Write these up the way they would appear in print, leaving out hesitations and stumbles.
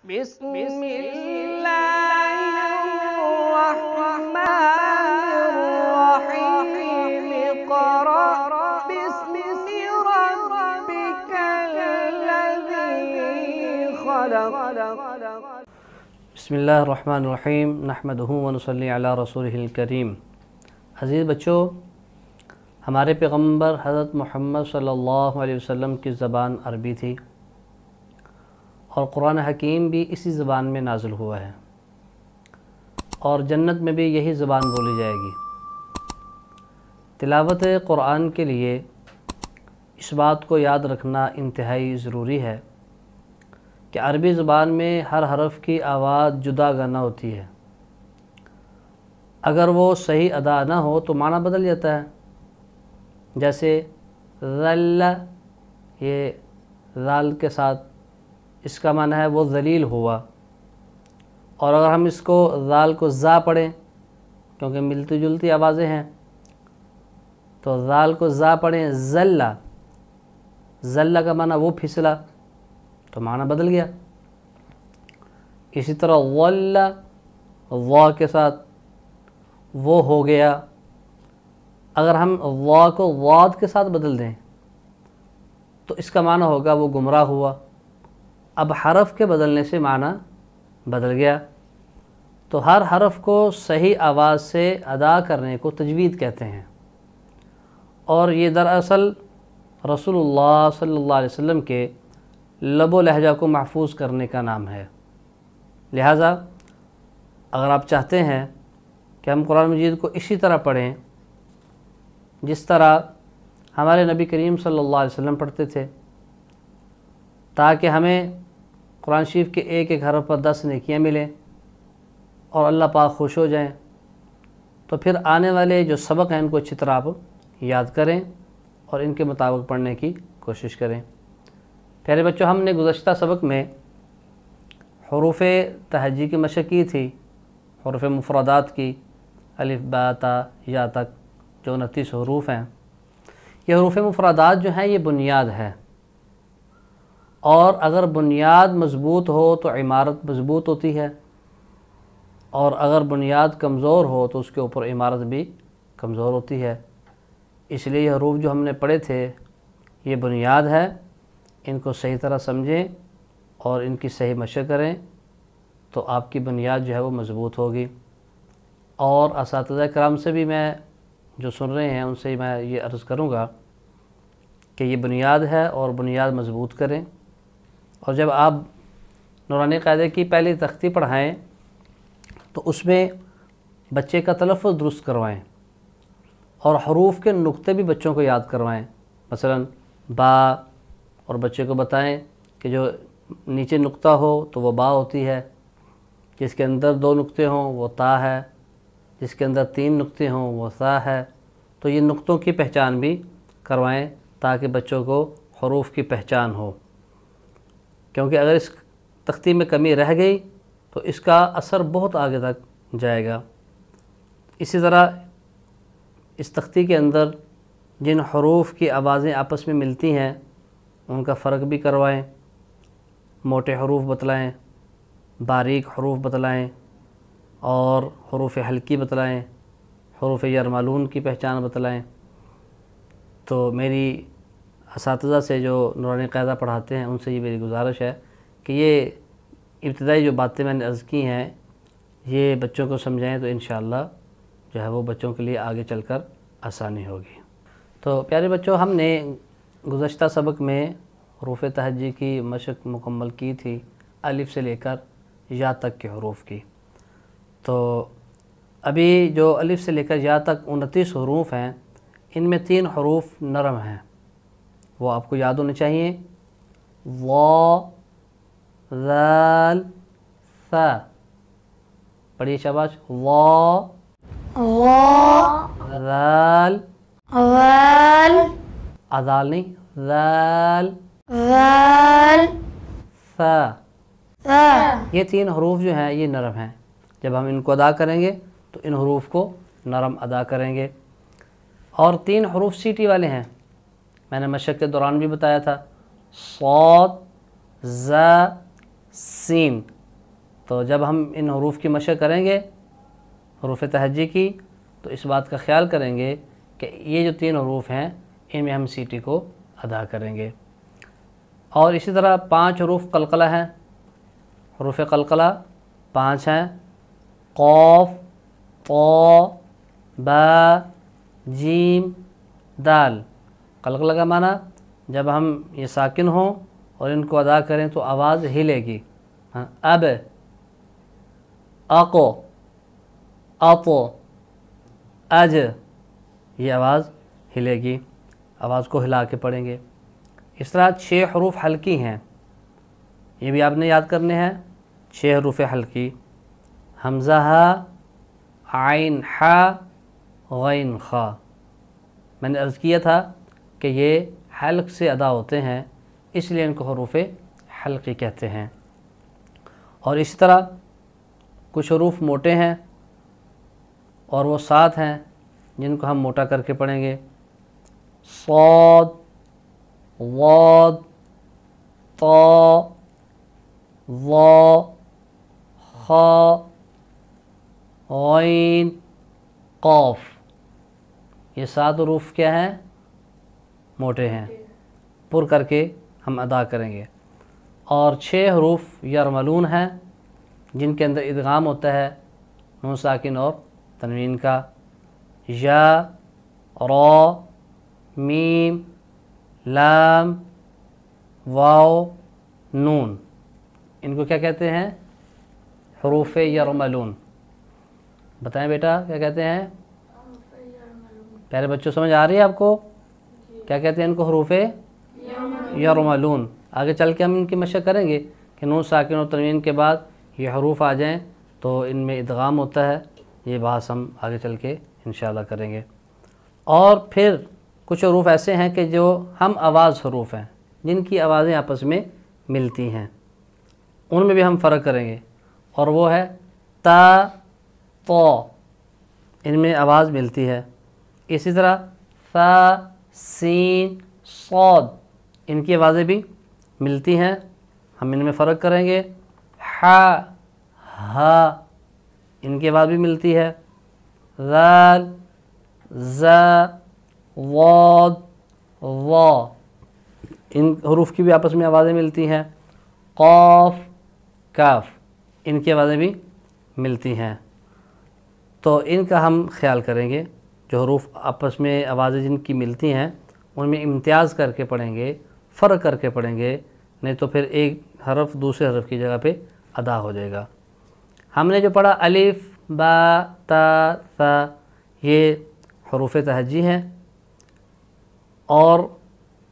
بسم الله الرحمن الرحيم اقرأ باسم ربك الذي خلق بسم اللہ الرحمن الرحیم نحمدہ ونصلی علی رسولہ الکریم۔ عزیز بچوں، ہمارے پیغمبر حضرت محمد صلی اللہ علیہ وسلم کی زبان عربی تھی اور قرآن حکیم بھی اسی زبان میں نازل ہوا ہے، اور جنت میں بھی یہی زبان بولی جائے گی۔ تلاوت قرآن کے لیے اس بات کو یاد رکھنا انتہائی ضروری ہے کہ عربی زبان میں ہر حرف کی آواز جدا گانا ہوتی ہے۔ اگر وہ صحیح ادا نہ ہو تو معنی بدل جاتا ہے۔ جیسے ذل، یہ ذال کے ساتھ اس کا معنی ہے وہ ذلیل ہوا، اور اگر ہم اس کو ذال کو زا پڑھیں کیونکہ ملتی جلتی آوازیں ہیں، تو ذال کو زا پڑھیں ذل، ذل کا معنی وہ پھسلا، تو معنی بدل گیا۔ اسی طرح ظل، وا کے ساتھ وہ ہو گیا، اگر ہم وا کو واد کے ساتھ بدل دیں تو اس کا معنی ہوگا وہ گمراہ ہوا۔ اب حرف کے بدلنے سے معنی بدل گیا، تو ہر حرف کو صحیح آواز سے ادا کرنے کو تجوید کہتے ہیں، اور یہ دراصل رسول اللہ صلی اللہ علیہ وسلم کے لب و لہجہ کو محفوظ کرنے کا نام ہے۔ لہٰذا اگر آپ چاہتے ہیں کہ ہم قرآن مجید کو اسی طرح پڑھیں جس طرح ہمارے نبی کریم صلی اللہ علیہ وسلم پڑھتے تھے، تاکہ ہمیں قرآن شریف کے ایک ایک حرف پر 10 نیکیاں ملیں اور اللہ پاک خوش ہو جائیں، تو پھر آنے والے جو سبق ہیں ان کو اچھی طرح آپ یاد کریں اور ان کے مطابق پڑھنے کی کوشش کریں۔ پیارے بچوں، ہم نے گزشتہ سبق میں حروف تہجی کی مشق کی تھی، حروف مفردات کی، الف با تا یا تک جو 29 حروف ہیں۔ یہ حروف مفردات جو ہیں یہ بنیاد ہے، اور اگر بنیاد مضبوط ہو تو عمارت مضبوط ہوتی ہے، اور اگر بنیاد کمزور ہو تو اس کے اوپر عمارت بھی کمزور ہوتی ہے۔ اس لیے یہ حروف جو ہم نے پڑھے تھے یہ بنیاد ہے، ان کو صحیح طرح سمجھیں اور ان کی صحیح مشق کریں تو آپ کی بنیاد جو ہے وہ مضبوط ہوگی۔ اور اساتذہ کرام سے بھی میں جو سن رہے ہیں ان سے میں یہ عرض کروں گا کہ یہ بنیاد ہے اور بنیاد مضبوط کریں، اور جب آپ نورانی قاعدے کی پہلی تختی پڑھائیں تو اس میں بچے کا تلفظ درست کروائیں اور حروف کے نقطے بھی بچوں کو یاد کروائیں۔ مثلا با، اور بچے کو بتائیں کہ جو نیچے نقطہ ہو تو وہ با ہوتی ہے، جس کے اندر 2 نقطے ہوں وہ تا ہے، جس کے اندر 3 نقطے ہوں وہ سا ہے۔ تو یہ نقطوں کی پہچان بھی کروائیں تاکہ بچوں کو حروف کی پہچان ہو، کیونکہ اگر اس تختی میں کمی رہ گئی تو اس کا اثر بہت آگے تک جائے گا۔ اسی طرح اس تختی کے اندر جن حروف کی آوازیں آپس میں ملتی ہیں ان کا فرق بھی کروائیں، موٹے حروف بتلائیں، باریک حروف بتلائیں، اور حروف حلقی بتلائیں، حروف یرملون کی پہچان بتلائیں۔ تو میری اساتذہ سے جو نورانی قاعدہ پڑھاتے ہیں ان سے یہ میری گزارش ہے کہ یہ ابتدائی جو باتیں میں نے عرض کی ہیں یہ بچوں کو سمجھائیں تو انشاءاللہ جو ہے وہ بچوں کے لیے آگے چل کر آسانی ہوگی۔ تو پیارے بچوں، ہم نے گزشتہ سبق میں حروف تہجی کی مشق مکمل کی تھی، الف سے لے کر یا تک کے حروف کی۔ تو ابھی جو الف سے لے کر یا تک 29 حروف ہیں، ان میں 3 حروف نرم ہیں، وہ آپ کو یاد ہونے چاہیے۔ وا، ذال، ثا۔ پڑھیے شاباش۔ وا، ذال، ادال نہیں، ذال، ثا۔ یہ 3 حروف جو ہیں یہ نرم ہیں، جب ہم ان کو ادا کریں گے تو ان حروف کو نرم ادا کریں گے۔ اور 3 حروف سیٹی والے ہیں، میں نے مشق کے دوران بھی بتایا تھا، صاد، ز، سین، تو جب ہم ان حروف کی مشق کریں گے حروف تہجی کی تو اس بات کا خیال کریں گے کہ یہ جو 3 حروف ہیں ان میں ہم سیٹی کو ادا کریں گے۔ اور اسی طرح 5 حروف قلقلہ ہیں، حروف قلقلہ 5 ہیں، قاف، طا، با، جیم، دال۔ قلقلہ کا معنی جب ہم یہ ساکن ہوں اور ان کو ادا کریں تو آواز ہلے گی۔ اب، اقو، اطو، اج، یہ آواز ہلے گی، آواز کو ہلا کے پڑھیں گے۔ اس طرح 6 حروف حلقی ہیں، یہ بھی آپ نے یاد کرنے ہیں۔ 6 حروف حلقی، حمزہ ہا، عین حا، غین خا۔ میں نے عرض کیا تھا کہ یہ حلق سے ادا ہوتے ہیں، اس لیے ان کو حروف حلقی کہتے ہیں۔ اور اسی طرح کچھ حروف موٹے ہیں اور وہ 7 ہیں جن کو ہم موٹا کر کے پڑھیں گے۔ صاد، ضاد، طا، ظا، خا، غین، قاف۔ یہ 7 حروف کیا ہیں؟ موٹے ہیں، پر کر کے ہم ادا کریں گے۔ اور 6 حروف یرملون ہیں جن کے اندر ادغام ہوتا ہے نون ساکن اور تنوین کا۔ یا، را، میم، لام، واو، نون، ان کو کیا کہتے ہیں؟ حروف یرملون۔ بتائیں بیٹا کیا کہتے ہیں؟ پیارے بچوں سمجھ آ رہی ہے آپ کو؟ کیا کہتے ہیں ان کو؟ حروف یرملون۔ آگے چل کے ہم ان کی مشق کریں گے کہ نون ساکن اور تنوین کے بعد یہ حروف آ جائیں تو ان میں ادغام ہوتا ہے، یہ بحث ہم آگے چل کے انشاءاللہ کریں گے۔ اور پھر کچھ حروف ایسے ہیں کہ جو ہم آواز حروف ہیں، جن کی آوازیں آپس میں ملتی ہیں، ان میں بھی ہم فرق کریں گے، اور وہ ہے تا، طا، ان میں آواز ملتی ہے۔ اسی طرح ثا، سین، صاد، ان کی آوازیں بھی ملتی ہیں، ہم ان میں فرق کریں گے۔ حا، ہا، ان کی آواز بھی ملتی ہے۔ ذال، زا، ضاد، ظا، ان حروف کی بھی آپس میں آوازیں ملتی ہیں۔ قاف، کاف، ان کی آوازیں بھی ملتی ہیں۔ تو ان کا ہم خیال کریں گے، جو حروف آپس میں آوازیں جن کی ملتی ہیں ان میں امتیاز کر کے پڑھیں گے، فرق کر کے پڑھیں گے، نہیں تو پھر ایک حرف دوسرے حرف کی جگہ پہ ادا ہو جائے گا۔ ہم نے جو پڑھا الف، با، تا، ثا، یہ حروف تہجی ہیں، اور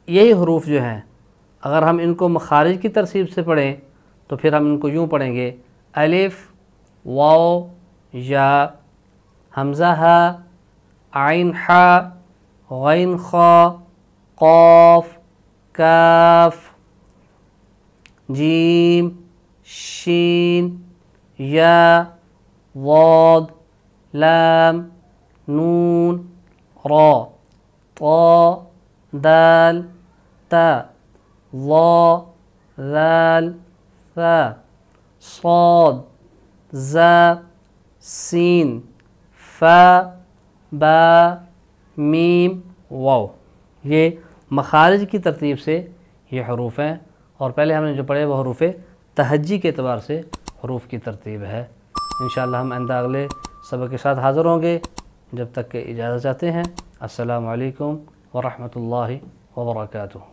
یہی حروف جو ہیں اگر ہم ان کو مخارج کی ترتیب سے پڑھیں تو پھر ہم ان کو یوں پڑھیں گے: الف، واو، یا، حمزہ ہا، عین حا، غین خا، قاف، کاف، جیم، شین، یا، ضاد، لام، نون، را، طا، دال، تا، ظا، ذال، ثا، صاد، زا، سین، فا، با، میم، واو۔ یہ مخارج کی ترتیب سے یہ حروف ہیں، اور پہلے ہم نے جو پڑھے وہ حروف تہجی کے اعتبار سے حروف کی ترتیب ہے۔ انشاءاللہ ہم آئندہ اگلے سبق کے ساتھ حاضر ہوں گے، جب تک کہ اجازت چاہتے ہیں۔ السلام علیکم ورحمۃ اللہ وبرکاتہ۔